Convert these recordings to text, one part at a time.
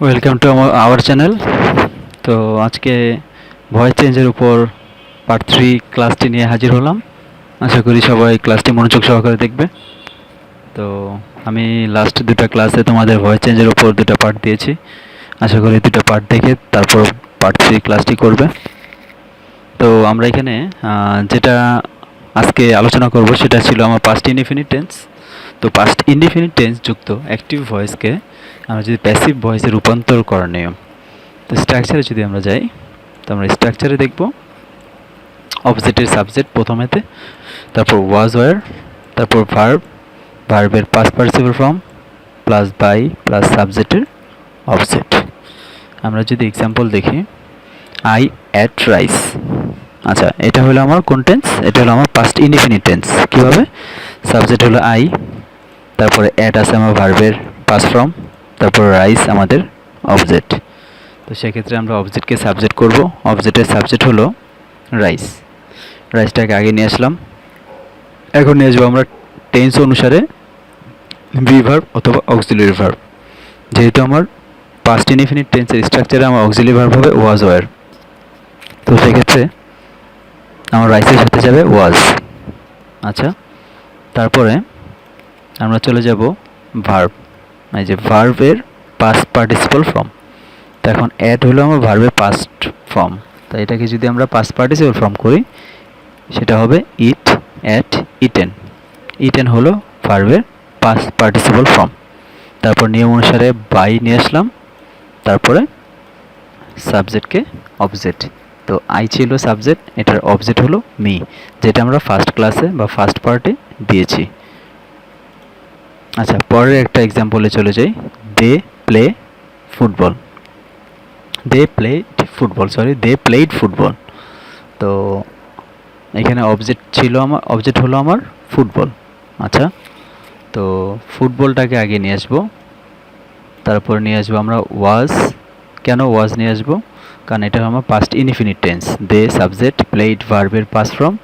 Welcome to our channel. তো আজকে voice চেঞ্জের উপর পার্ট 3 ক্লাসটি নিয়ে হাজির হলাম। আশা করি সবাই ক্লাসটি মনোযোগ সহকারে দেখবে। তো আমি লাস্ট দুটো ক্লাসে তোমাদের ভয়েস চেঞ্জের উপর দুটো পার্ট দিয়েছি। আশা করি দুটো পার্ট দেখে তারপর পার্ট 3 ক্লাসটি করবে। তো আমরা এখানে যেটা আজকে আলোচনা করব সেটা ছিল আমার পাস্ট ইনডিফিনিট টেন্স। তো পাস্ট ইনডিফিনিট টেন্স যুক্ত অ্যাক্টিভ ভয়েসকে আমরা যদি প্যাসিভ ভয়েসে রূপান্তর করার নিয়ম। তো স্ট্রাকচারে যদি আমরা যাই, তো আমরা স্ট্রাকচারে দেখব অবজেক্টের সাবজেক্ট প্রথমেতে, তারপর ওয়াজ ওয়ার, তারপর ভার্ব, ভার্বের past participle form plus by plus সাবজেক্টের অবজেক্ট। আমরা যদি এক্সাম্পল দেখি, আই অ্যাট রাইস। আচ্ছা, এটা হলো আমার কোন টেন্স? এটা হলো আমার পাস্ট ইনডিফিনিট টেন্স। কীভাবে? সাবজেক্ট হলো আই, তারপরে অ্যাট আছে আমার ভার্বের পাস্ট ফর্ম, তারপর রাইস আমাদের অবজেক্ট। তো সেক্ষেত্রে আমরা অবজেক্টকে সাবজেক্ট করব। অবজেক্টের সাবজেক্ট হলো রাইস। রাইসটাকে আগে নিয়ে আসলাম। এখন নিয়ে আসবো আমরা টেন্স অনুসারে বি ভার্ব অথবা অক্সিলিয়ারি ভার্ব। যেহেতু আমার পাস্ট ইনডিফিনিট টেন্সের স্ট্রাকচারে আমার অক্সিলিয়ারি ভার্ব হবে ওয়াজ ওয়ার, তো সেক্ষেত্রে আমার রাইসের সাথে যাবে ওয়াজ। আচ্ছা, তারপরে আমরা চলে যাব ভার্ব, এই যে ভার্বের পাস্ট পার্টিসিপল ফর্ম। তো এখন অ্যাড হলো আমার ভার্বের পাস্ট ফর্ম। তো এটাকে যদি আমরা পাস্ট পার্টিসিপল ফর্ম করি সেটা হবে ইট, অ্যাট, ইটেন। ইটেন হলো ভার্বের পাস্ট পার্টিসিপল ফর্ম। তারপর নিয়ম অনুসারে বাই নিয়ে আসলাম, তারপরে সাবজেক্টকে অবজেক্ট। তো আই ছিল সাবজেক্ট, এটার অবজেক্ট হলো মি, যেটা আমরা ফার্স্ট ক্লাসে বা ফার্স্ট পার্টে দিয়েছি। আচ্ছা, পরের একটা এক্সাম্পলে চলে যাই। They play football. They played football. তো এখানে অবজেক্ট হলো আমার ফুটবল। আচ্ছা, তো ফুটবলটাকে আগে নিয়ে আসবো, তারপর নিয়ে আসবো আমরা ওয়াজ। কেন ওয়াজ নিয়ে আসবো? কারণ এটা আমার past indefinite tense. They subject, played ভার্বের পাস্ট ফর্ম,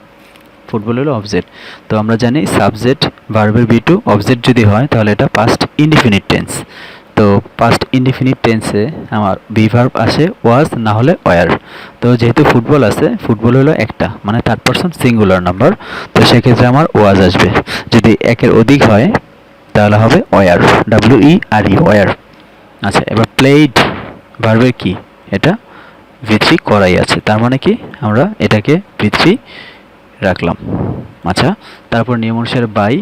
ফুটবল হলো অবজেক্ট। তো আমরা জানি সাবজেক্ট ভার্বের বি টু অবজেক্ট যদি হয় তাহলে এটা পাস্ট ইনডিফিনিট টেন্স। তো পাস্ট ইনডিফিনিট টেন্সে আমার বি ভার্ব আসে ওয়াজ, না হলে ওয়ার। তো যেহেতু ফুটবল আছে, ফুটবল হলো একটা, মানে থার্ড পারসন সিঙ্গুলার নাম্বার, তো সেক্ষেত্রে আমার ওয়াজ আসবে। যদি একের অধিক হয় তাহলে হবে ওয়ার, WERE, ওয়ার। আচ্ছা, এবার প্লেড ভার্বের কি? এটা V3 করাই আছে, তার মানে কি আমরা এটাকে V3 রাখলাম। আচ্ছা, তারপর নিয়ম অনুসারে বাই,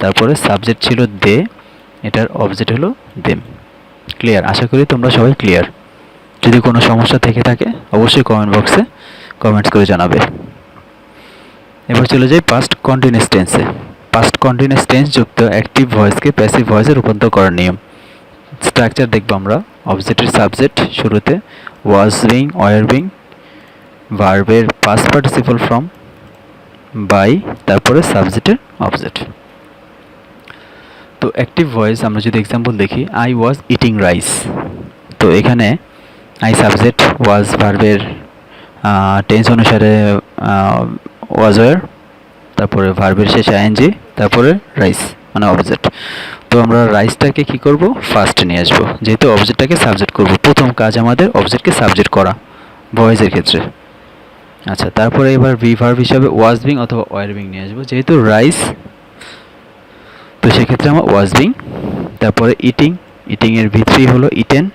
তারপরে সাবজেক্ট ছিল দে, এটার অবজেক্ট হলো দেম। ক্লিয়ার? আশা করি তোমরা সবাই ক্লিয়ার। যদি কোনো সমস্যা থেকে থাকে অবশ্যই কমেন্ট বক্সে কমেন্টস করে জানাবে। এবার চলে যাই পাস্ট কন্টিনিউয়াস টেন্সে। পাস্ট কন্টিনিউয়াস টেন্স যুক্ত অ্যাক্টিভ ভয়েসকে প্যাসিভ ভয়েসে রূপান্তর করার নিয়ম। স্ট্রাকচার দেখবো আমরা। অবজেক্টের সাবজেক্ট শুরুতে, ওয়াজ বিং, ওয়ার বিং, ভার্বের পাস্ট পার্টিসিপল ফর্ম, বাই, তারপরে সাবজেক্টের অবজেক্ট। তো অ্যাক্টিভ ভয়েস আমরা যদি এক্সাম্পল দেখি, আই ওয়াজ ইটিং রাইস। তো এখানে আই সাবজেক্ট, ওয়াজ ভার্বের টেন্স অনুসারে ওয়াজ ওয়ার, তারপরে ভার্বের শেষে আইএনজি, তারপরে রাইস মানে অবজেক্ট। তো আমরা রাইসটাকে কি করব? ফার্স্ট নিয়ে আসবো, যেহেতু অবজেক্টটাকে সাবজেক্ট করব। প্রথম কাজ আমাদের অবজেক্টকে সাবজেক্ট করা ভয়েসের ক্ষেত্রে। আচ্ছা, তারপরে এবার বি ভার্ব হিসাবে ওয়াজ বিং অথবা ওয়ার বিং নিয়ে আসবো, যেহেতু রাইস, তো সেক্ষেত্রে আমার ওয়াজ বিং। তারপরে ইটিং এর V3 হলো ইটেন,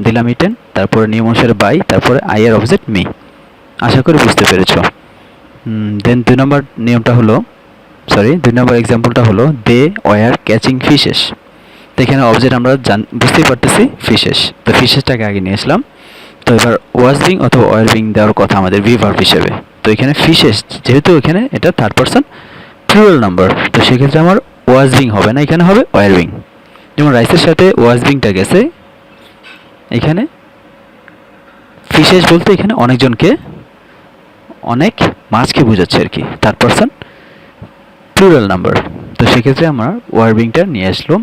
দিলাম ইটেন, তারপরে নিয়ম অনুসারে বাই, তারপরে আই এর অবজেক্ট মি। আশা করি বুঝতে পেরেছো। দেন 2 নম্বর এক্সাম্পলটা হলো দে ওয়ার ক্যাচিং ফিশেস। তো এখানে অবজেক্ট আমরা বুঝতেই পারতেছি ফিশেস, তো ফিশেসটাকে আগে নিয়ে আসলাম। তো এবার ওয়াজ বিং অথবা ওয়ার বিং দেওয়ার কথা আমাদের বি ভার্ব হিসেবে। তো এখানে ফিশেস, যেহেতু এখানে এটা থার্ড পারসন প্লুরাল নাম্বার, তো সেক্ষেত্রে আমার ওয়াজ বিং হবে না, এখানে হবে ওয়ার বিং। যেমন রাইসের সাথে ওয়াজ বিংটা গেছে, এখানে ফিশেস বলতে এখানে অনেক মাছকে বোঝাচ্ছে আর কি, থার্ড পারসন প্লুরাল নাম্বার। তো সেক্ষেত্রে আমরা ওয়ার বিংটা নিয়ে আসলাম।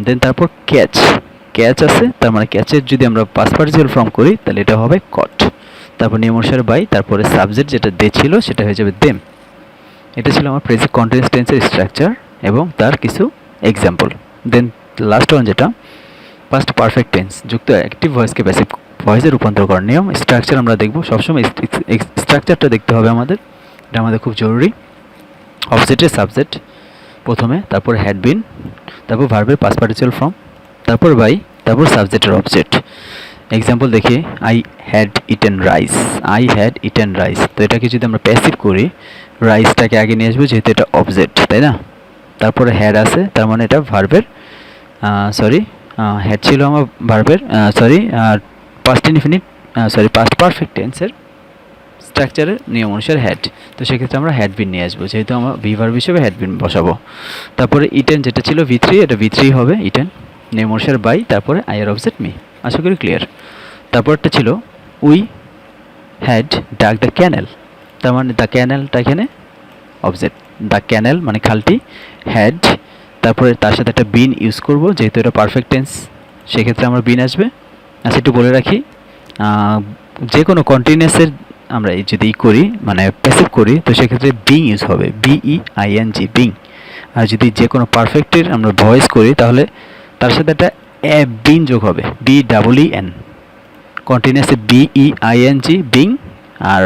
দেন তারপর ক্যাচ আছে, তার মানে ক্যাচের যদি আমরা পাস্ট পার্টিসিপল ফর্ম করি তাহলে এটা হবে কট। তারপর নিয়ম অনুসারে বাই, তারপরে সাবজেক্ট যেটা দে ছিল সেটা হয়ে যাবে দেম। এটা ছিল আমার প্রেজেন্ট কন্টিনিউয়াস টেন্সের স্ট্রাকচার এবং তার কিছু এক্সাম্পল। দেন লাস্ট ওয়ান যেটা পাস্ট পারফেক্ট টেন্স যুক্ত অ্যাক্টিভ ভয়েসকে প্যাসিভ ভয়েসে রূপান্তর করার নিয়ম। স্ট্রাকচার আমরা দেখব, সবসময় স্ট্রাকচারটা দেখতে হবে আমাদের, এটা আমাদের খুব জরুরি। অবজেক্টের সাবজেক্ট প্রথমে, তারপর হ্যাড বিন, তারপর ভার্বের পাস্ট পার্টিসিপাল ফর্ম, তারপর বাই, তারপর সাবজেক্টের অবজেক্ট। এক্সাম্পল দেখি, I had eaten rice. I had eaten rice, তো এটাকে যদি আমরা প্যাসিভ করি, রাইসটাকে আগে নিয়ে আসবো যেহেতু এটা অবজেক্ট, তাই না? তারপরে হ্যাড আছে, তার মানে এটা ভার্বের হ্যাড ছিল আমার ভার্বের পাস্ট ইনডিফিনিট পাস্ট পারফেক্ট টেন্সের স্ট্রাকচারের নিয়ম অনুসারে হ্যাড, তো সেক্ষেত্রে আমরা হ্যাড বিন নিয়ে আসবো, যেহেতু আমরা ভি ভার্ব হিসেবে হ্যাড বিন বসাবো। তারপরে ইটেন যেটা ছিল ভি থ্রি, এটা ভি থ্রি হবে ইটেন, নিয়ম অনুসারে বাই, তারপরে আইয়ের অবজেক্ট মি। আশা করি ক্লিয়ার। তারপরটা ছিল উই হ্যাড ডাক দ্য ক্যানেল, তার মানে দ্য ক্যানেলটা এখানে অবজেক্ট, দ্য ক্যানেল মানে খালটি, হ্যাড, তারপরে তার সাথে একটা বিন ইউজ করব যেহেতু এটা পারফেক্ট টেন্স, সেক্ষেত্রে আমরা বিন আসবে। আচ্ছা, একটু বলে রাখি, যে কোনো কন্টিনিউয়াসের আমরা যদি করি মানে প্যাসিভ করি, তো সেক্ষেত্রে বিং ইউজ হবে, BEING, বিং। আর যদি যে কোনো পারফেক্টের আমরা ভয়েস করি, তাহলে তার সাথে একটা বিন যোগ হবে, BEEN। কন্টিনিউয়াসে BEING, বিং, আর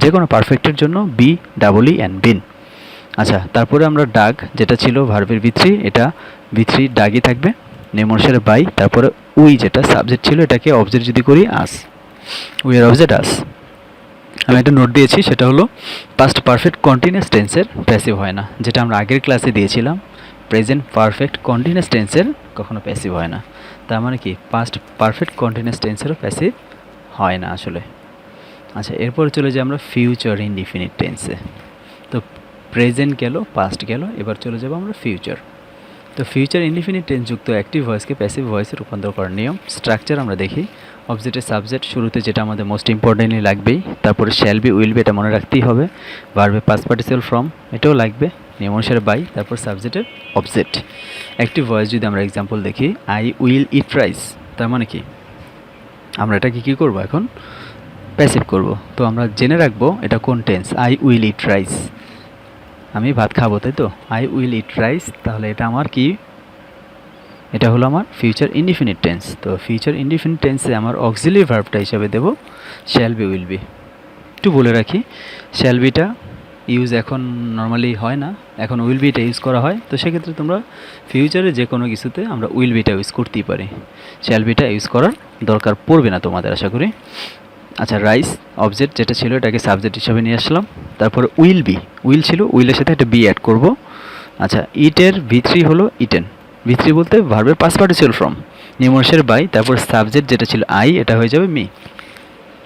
যে কোনো পারফেক্টের জন্য BEEN, বিন। আচ্ছা, তারপরে আমরা ডাক যেটা ছিল ভার্বের ভি3, এটা ভি3 ডাগই থাকবে, নেম অনুসারে বাই, তারপরে উই যেটা সাবজেক্ট ছিল এটাকে অবজেক্ট যদি করি আস, উই এর অবজেক্ট আস। আমি একটা নোট দিয়েছি, সেটা হলো পাস্ট পারফেক্ট কন্টিনিউয়াস টেন্সের প্যাসিভ হয় না, যেটা আমরা আগের ক্লাসে দিয়েছিলাম। প্রেজেন্ট পারফেক্ট কন্টিনিউয়াস টেন্সের কখনো প্যাসিভ হয় না, তার মানে কি পাস্ট পারফেক্ট কন্টিনিউয়াস টেন্সেরও প্যাসিভ হয় না আসলে। আচ্ছা, এরপরে চলে যাই আমরা ফিউচার ইনডিফিনিট টেন্সে। তো প্রেজেন্ট গেল, পাস্ট গেল, এবার চলে যাব আমরা ফিউচার। তো ফিউচার ইনডিফিনিট টেন্স যুক্ত অ্যাক্টিভ ভয়েসকে প্যাসিভ ভয়েসে রূপান্তর করার নিয়ম। স্ট্রাকচার আমরা দেখি, অবজেক্টের সাবজেক্ট শুরুতে, যেটা আমাদের মোস্ট ইম্পর্টেন্টলি লাগবেই, তারপরে শ্যাল বি, উইল বি, এটা মনে রাখতেই হবে, ভার্বে পাস্ট পার্টিসিপাল ফর্ম এটাও লাগবে, নিয়ম অনুসারে বাই, তারপর সাবজেক্টের অবজেক্ট। অ্যাক্টিভ ভয়েস যদি আমরা এক্সাম্পল দেখি, আই উইল ইট রাইস, তার মানে কি আমরা এটাকে কী করবো এখন, প্যাসিভ করব। তো আমরা জেনে রাখবো এটা কোন tense, I will eat rice, আমি ভাত খাবো, তাই তো, আই উইল ইট রাইস, তাহলে এটা আমার কি, এটা হলো আমার ফিউচার ইনডিফিনিট টেন্স। তো ফিউচার ইনডিফিনিট টেন্সে আমার অক্সিলারি ভার্বটা হিসাবে দেব শ্যাল বি, উইল বি। একটু বলে রাখি, শ্যাল বিটা ইউজ এখন নর্মালি হয় না, এখন উইল বিটা ইউজ করা হয়, তো সেক্ষেত্রে তোমরা ফিউচারে যে কোনো কিছুতে আমরা উইল বিটা ইউজ করতেই পারি, শ্যাল বিটা ইউজ করার দরকার পড়বে না তোমাদের, আশা করি। আচ্ছা, রাইস অবজেক্ট যেটা ছিল এটাকে সাবজেক্ট হিসাবে নিয়ে আসলাম, তারপরে উইল বি, উইল ছিল, উইলের সাথে একটা বি অ্যাড করব। আচ্ছা, ইটের ভি3 হলো ইটেন, ভি3 বলতে ভার্বের পাস্ট পার্টিসিপাল ফর্ম, নিয়ম অনুসারে বাই, তারপর সাবজেক্ট যেটা ছিল আই, এটা হয়ে যাবে মি।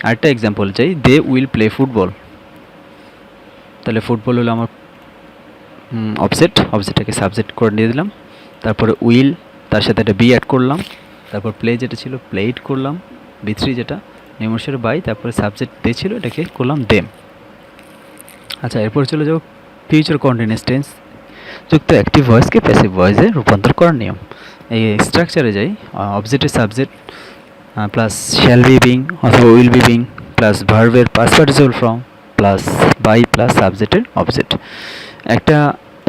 আরেকটা এক্সাম্পল চাই, দে উইল প্লে ফুটবল, তাহলে ফুটবল হলো আমার অবজেক্ট, অবজেক্টটাকে সাবজেক্ট করে নিয়ে দিলাম, তারপরে উইল, তার সাথে একটা বি অ্যাড করলাম, তারপর প্লে যেটা ছিল প্লেড করলাম, ভি3 যেটা নিয়ম অনুসারে বাই, তারপরে সাবজেক্ট দে ছিল, এটাকে করলাম দেম। আচ্ছা, এরপর চলে যাবো ফিউচার কন্টিনিউয়াস টেন্স যুক্ত অ্যাক্টিভ ভয়েসকে প্যাসিভ ভয়েসে রূপান্তর করার নিয়ম। এই স্ট্রাকচারে যাই, অবজেক্টের subject plus shall be being অথবা উইল বি বিং প্লাস ভার্বের past participle form plus by plus সাবজেক্টের অবজেক্ট। একটা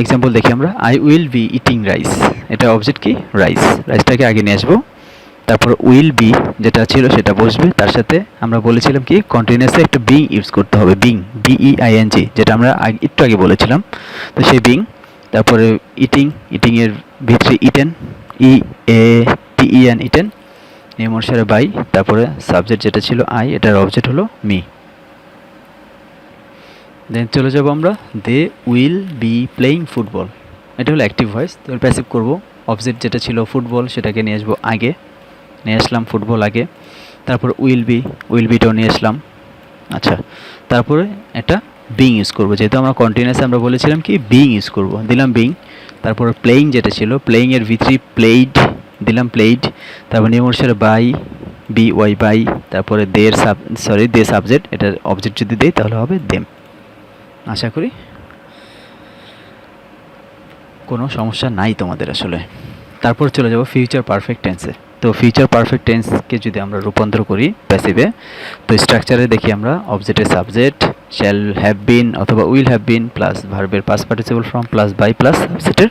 এক্সাম্পল দেখি আমরা, I will be eating rice, এটা অবজেক্ট কি, রাইস, রাইসটাকে আগে নিয়ে আসবো, তারপর উইল বি যেটা ছিল সেটা বসবে, তার সাথে আমরা বলেছিলাম কি কন্টিনিউয়াসে একটা বিং ইউজ করতে হবে, বিং, BEING, যেটা আমরা একটু আগে বলেছিলাম, তো সেই বিং, তারপরে ইটিং, ইটিংয়ের ভি3 ইটেন, EATEN, ইটেন, নিয়ম অনুসারে বাই, তারপরে সাবজেক্ট যেটা ছিল আই, এটার অবজেক্ট হলো মি। দেন চলে যাব আমরা, they will be playing football, এটা হলো অ্যাক্টিভ ভয়েস, তো প্যাসিভ করব, অবজেক্ট যেটা ছিল ফুটবল সেটাকে নিয়ে আসবো আগে, নিয়ে আসলাম ফুটবল আগে, তারপর উইল বিটাও নিয়ে আসলাম। আচ্ছা, তারপরে এটা বিং ইউজ করবো, যেহেতু আমরা কন্টিনিউয়াসে আমরা বলেছিলাম কি বিং ইউজ করব, দিলাম বিং, তারপর প্লেইং যেটা ছিল প্লেইংয়ের ভি3 প্লেইড, দিলাম প্লেইড, তারপর নিয়ম অনুসারে বাই, BY বাই, তারপরে দে সাবজেক্ট, এটা অবজেক্ট যদি দেই তাহলে হবে দেম। আশা করি কোনো সমস্যা নাই তোমাদের আসলে। তারপর চলে যাব ফিউচার পারফেক্ট টেন্সে। তো ফিউচার পারফেক্ট টেন্সকে যদি আমরা রূপান্তর করি প্যাসিভে, তো স্ট্রাকচারে দেখি আমরা, অবজেক্টের সাবজেক্ট শ্যাল হ্যাভ বিন অথবা উইল হ্যাভ বিন প্লাস ভার্বের past participle form plus by plus সাবজেক্টের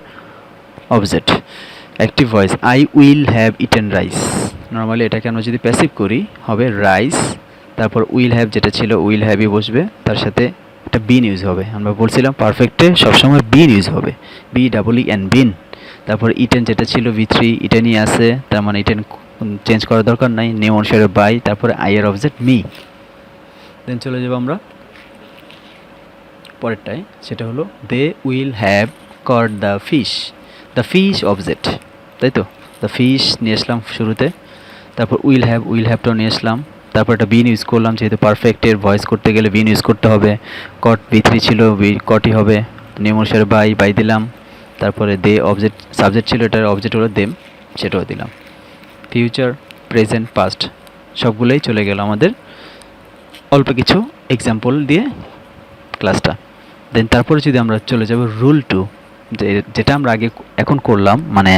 অবজেক্ট। Active voice I will have eaten rice. Normally এটাকে আমরা যদি প্যাসিভ করি হবে রাইস, তারপর উইল হ্যাভ যেটা ছিল উইল হ্যাভই বসবে, তার সাথে একটা বিন ইউজ হবে। আমরা বলছিলাম পারফেক্টে সবসময় বিন ইউজ হবে, বি ডাবল ই এন বিন। তারপর ইটেন যেটা ছিল V3 ইটেনই আছে, তার মানে ইটেন চেঞ্জ করার দরকার নাই, নেম অনুসারে বাই, তারপরে আইয়ের অবজেক্ট মি। দেন চলে যাবো আমরা পরেরটায়, সেটা হলো they will have caught the fish object, তাই তো দ্য ফিশ নিয়ে আসলাম শুরুতে, তারপর উইল হ্যাভটাও নিয়ে আসলাম, তারপর একটা বিন ইউজ করলাম, যেহেতু পারফেক্টের ভয়েস করতে গেলে বিন ইউজ করতে হবে। কট V3 ছিল কটই হবে, নেম অনুসারে বাই দিলাম, তারপরে দে অবজেক্ট সাবজেক্ট ছিল, এটার অবজেক্ট হলো দেম, সেটাও দিলাম। ফিউচার, প্রেজেন্ট, পাস্ট সবগুলোই চলে গেল আমাদের অল্প কিছু এক্সাম্পল দিয়ে ক্লাসটা। দেন তারপরে যদি আমরা চলে যাব রুল 2, যেটা আমরা এখন করলাম, মানে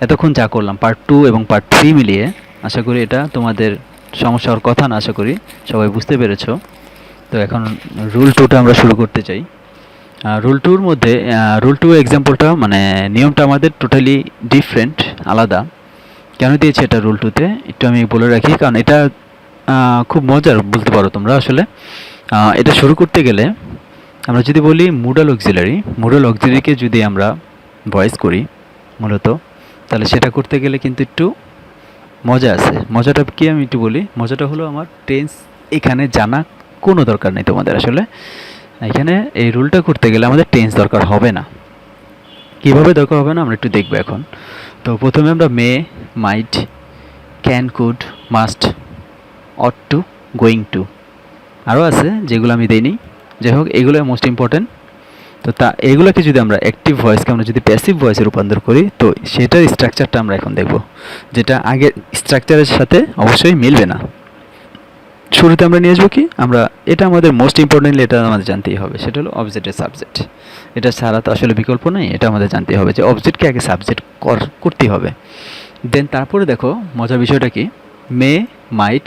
এতক্ষণ যা করলাম পার্ট 2 এবং পার্ট 3 মিলিয়ে, আশা করি এটা তোমাদের সমস্যা হওয়ার কথা না, আশা করি সবাই বুঝতে পেরেছো। তো এখন রুল 2টা আমরা শুরু করতে চাই। রুল 2-র মধ্যে রুল 2 এক্সাম্পলটা মানে নিয়মটা আমাদের টোটালি ডিফারেন্ট, আলাদা। কেন দিয়েছে এটা রুল 2-তে একটু আমি বলে রাখি, কারণ এটা খুব মজার বলতে পারো তোমরা। আসলে এটা শুরু করতে গেলে আমরা যদি বলি মুডাল অক্সিলারিকে যদি আমরা ভয়েস করি মূলত, তাহলে সেটা করতে গেলে কিন্তু একটু মজা আছে। মজাটা কি আমি একটু বলি, মজাটা হলো আমার টেন্স এখানে জানা কোনো দরকার নেই তোমাদের। আসলে এখানে এই রুলটা করতে গেলে আমাদের টেন্স দরকার হবে না। কীভাবে দরকার হবে না আমরা একটু দেখবো এখন। তো প্রথমে আমরা may, might, can, could, must, ought to, going to, আরও আছে যেগুলো আমি দেইনি, যাই হোক এগুলো মোস্ট ইম্পর্টেন্ট। তো এগুলোকে যদি আমরা অ্যাক্টিভ ভয়েসকে আমরা যদি প্যাসিভ ভয়েসে রূপান্তর করি, তো সেটার স্ট্রাকচারটা আমরা এখন দেখব, যেটা আগের স্ট্রাকচারের সাথে অবশ্যই মিলবে না। শুরুতে আমরা নিয়ে আসবো কি, আমরা এটা আমাদের মোস্ট ইম্পর্টেন্টলি এটা আমাদের জানতেই হবে, সেটা হলো অবজেক্টের সাবজেক্ট। এটা ছাড়া তো আসলে বিকল্প নেই, এটা আমাদের জানতেই হবে যে অবজেক্টকে আগে সাবজেক্ট করতেই হবে। দেন তারপরে দেখো মজার বিষয়টা কি, may, might,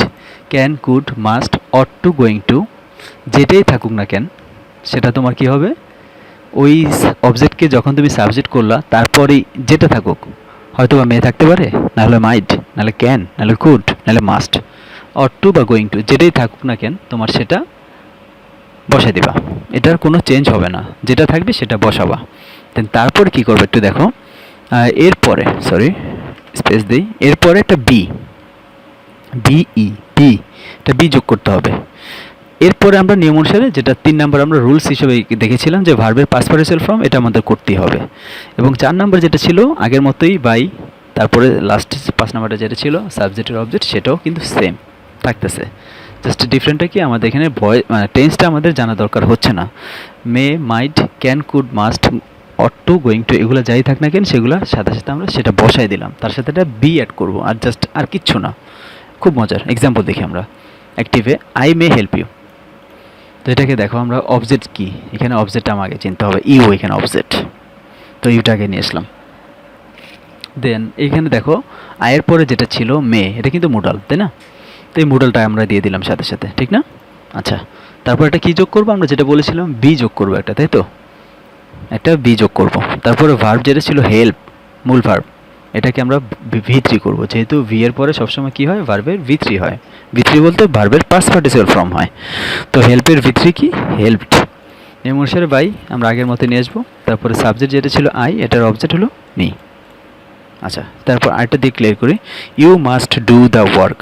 can, could, must, ought to, going to, যেটাই থাকুক না কেন সেটা তোমার কি হবে, ওই অবজেক্টকে যখন তুমি সাবজেক্ট করলা তারপরেই যেটা থাকুক, হয়তো বা মে থাকতে পারে, নাহলে মাইট, নাহলে ক্যান, নাহলে কুড, নাহলে মাস্ট, অট টু বা গোয়িং টু, যেটাই থাকুক না কেন তোমার সেটা বসাই দিবা, এটার কোনো চেঞ্জ হবে না, যেটা থাকবে সেটা বসাবা। দেন তারপর কি করবে একটু দেখো, এরপরে স্পেস দিই, এরপরে একটা বি এটা বি যোগ করতে হবে। এরপরে আমরা নিয়ম অনুসারে যেটা 3 নাম্বার আমরা রুলস হিসেবে দেখেছিলাম যে ভার্বের পাস্ট পার্টিসিপাল ফর্ম, এটা আমাদের করতেই হবে। এবং 4 নাম্বার যেটা ছিল আগের মতোই বাই, তারপরে লাস্ট 5 নাম্বারটা যেটা ছিল সাবজেক্টের অবজেক্ট, সেটাও কিন্তু সেম থাকতেছে। জাস্ট ডিফারেন্টটা কি, আমাদের এখানে মানে টেন্সটা আমাদের জানা দরকার হচ্ছে না। May, might, can, could, must, ought to, going to, এগুলো যাই থাক না কেন সেগুলো সাথে সাথে আমরা সেটা বসাই দিলাম, তার সাথে একটা বি অ্যাড করবো, আর জাস্ট আর কিচ্ছু না। খুব মজার এক্সাম্পল দেখি আমরা অ্যাক্টিভে, আই মে হেল্প ইউ। তো এটাকে দেখো আমরা অবজেক্ট কি, এখানে অবজেক্ট আমাকে চিনতে হবে, ইউ এখানে অবজেক্ট, তো ইউটাকে নিয়ে আসলাম। দেন এখানে দেখো আয়ের পরে যেটা ছিল মে, এটা কিন্তু মোডাল, তাই না? তো এই মোডালটা আমরা দিয়ে দিলাম সাথে সাথে, ঠিক না? আচ্ছা, তারপর একটা কী যোগ করবো, আমরা যেটা বলেছিলাম বি যোগ করবো একটা, তাই তো? একটা বি যোগ করবো। তারপরে ভার্ব যেটা ছিল হেল্প, মূল ভার্ব, এটাকে আমরা V3 করব, যেহেতু ভি এর পরে সবসময় কী হয়, ভার্বের V3 হয়। V3 বলতে ভার্বের পাস্ট পার্টিসিপাল ফর্ম হয়। তো হেল্পের V3 কি, হেল্পড, এম অনুসারে বাই আমরা আগের মতো নিয়ে আসবো। তারপরে সাবজেক্ট যেটা ছিল আই, এটার অবজেক্ট হলো মি। আচ্ছা, তারপর আরেকটা দিয়ে ক্লিয়ার করি, you must do the work.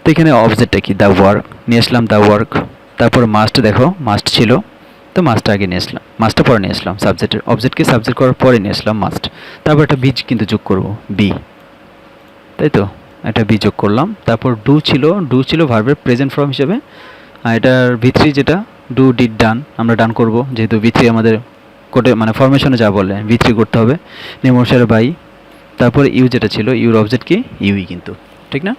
তো এখানে অবজেক্টটা কি, দ্য ওয়ার্ক, নিয়ে আসলাম দ্য ওয়ার্ক। তারপর মাস্ট, দেখো মাস্ট ছিল, তো মাস্টটা আগে নিয়ে আসলাম, মাস্টটা পরে নিয়ে আসলাম, সাবজেক্টের অবজেক্টকে সাবজেক্ট করার পরে নিয়ে আসলাম মাস্ট। তারপর একটা বীজ কিন্তু যোগ করব, বি, তাই তো? একটা বি যোগ করলাম। তারপর ডু ছিল ভার্বের প্রেজেন্ট ফর্ম হিসেবে, আর এটার V3 যেটা ডু, ডিড, ডান, আমরা ডান করব, যেহেতু V3 আমাদের কোডে মানে ফরমেশনে যা বলে V3 করতে হবে, নেম অনুসারে বাই। তারপরে ইউ যেটা ছিল, ইউর অবজেক্ট কি, ইউই কিন্তু, ঠিক না?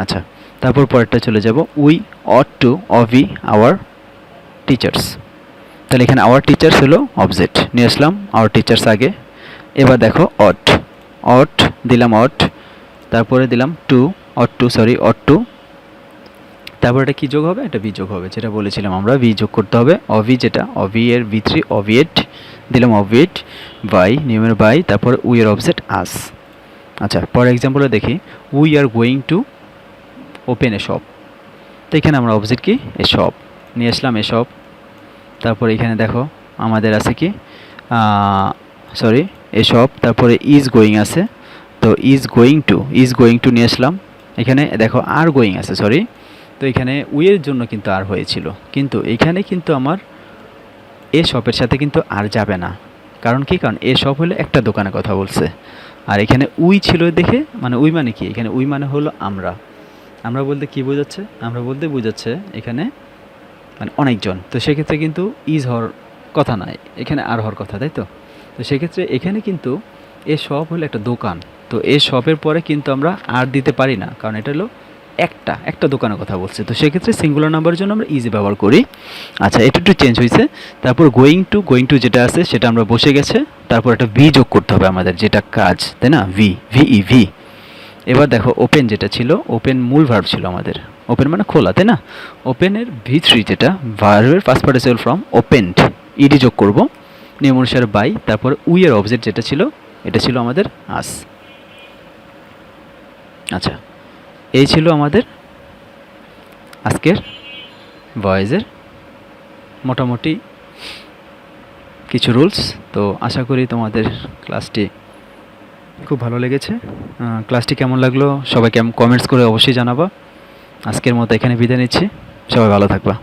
আচ্ছা, তারপর পরেরটা চলে যাব, we ought to obey our teachers. তাহলে এখানে আওয়ার টিচার্স হলো অবজেক্ট, নিয়ে আসলাম আওয়ার টিচার্স আগে। এবার দেখো অট দিলাম, তারপরে দিলাম অট টু তারপর এটা কি যোগ হবে, এটা ভি যোগ হবে, যেটা বলেছিলাম আমরা ভি যোগ করতে হবে। অভি যেটা অভি এর ভি3 অভিয়েট দিলাম, অভিয়েট বাই নিয়মের বাই, তারপর উই এর অবজেক্ট আস। আচ্ছা, পরের এক্সাম্পলে দেখি, we are going to open A shop. তো এখানে আমরা অবজেক্ট কি এ শপ নিয়ে আসলাম, এ শপ। তারপর এখানে দেখো আমাদের আছে কি সরি এ শপ, তারপরে ইজ গোয়িং আছে, তো ইজ গোয়িং টু নিয়ে আসলাম। এখানে দেখো আর গোয়িং আছে, সরি, তো এখানে উইয়ের জন্য কিন্তু আর হয়েছিল, কিন্তু এখানে কিন্তু আমার এ শপের সাথে কিন্তু আর যাবে না। কারণ কি, কারণ এ শপ হলো একটা দোকানের কথা বলছে, আর এখানে উই ছিল দেখে, মানে উই মানে কি, এখানে উই মানে হলো আমরা। আমরা বলতে কি বোঝাচ্ছে, আমরা বলতে বোঝাচ্ছে এখানে মানে অনেকজন, তো সেক্ষেত্রে কিন্তু ইজ হওয়ার কথা নয়, এখানে আর হওয়ার কথা, তাই তো। তো সেক্ষেত্রে এখানে কিন্তু এ শপ হলো একটা দোকান, তো এ শপের পরে কিন্তু আমরা আর দিতে পারি না, কারণ এটা হলো একটা দোকানের কথা বলছে, তো সেক্ষেত্রে সিঙ্গুলার নাম্বারের জন্য আমরা ইজি ব্যবহার করি। আচ্ছা, এটা একটু চেঞ্জ হয়েছে। তারপর গোয়িং টু যেটা আছে সেটা আমরা বসে গেছে, তারপর একটা ভি যোগ করতে হবে আমাদের, যেটা কাজ, তাই না, ভি। এবার দেখো ওপেন যেটা ছিল, ওপেন মূল ভার্ব ছিল আমাদের, ওপেন মানে খোলা, তাই না। ওপেনের ভি3 যেটা ভার্বের first participle form opened, E D যোগ করব নিয়ম অনুসারে বাই, তারপর উই এর অবজেক্ট যেটা ছিল, এটা ছিল আমাদের আস। আচ্ছা, এই ছিল আমাদের আজকের ভয়েসের মোটামুটি কিছু রুলস। তো আশা করি তোমাদের ক্লাসটি খুব ভালো লেগেছে। ক্লাসটি কেমন লাগলো সবাই কমেন্টস করে অবশ্যই জানাবা। আজকের মতো এখানে বিদায় নিচ্ছি, সবাই ভালো থাকবা।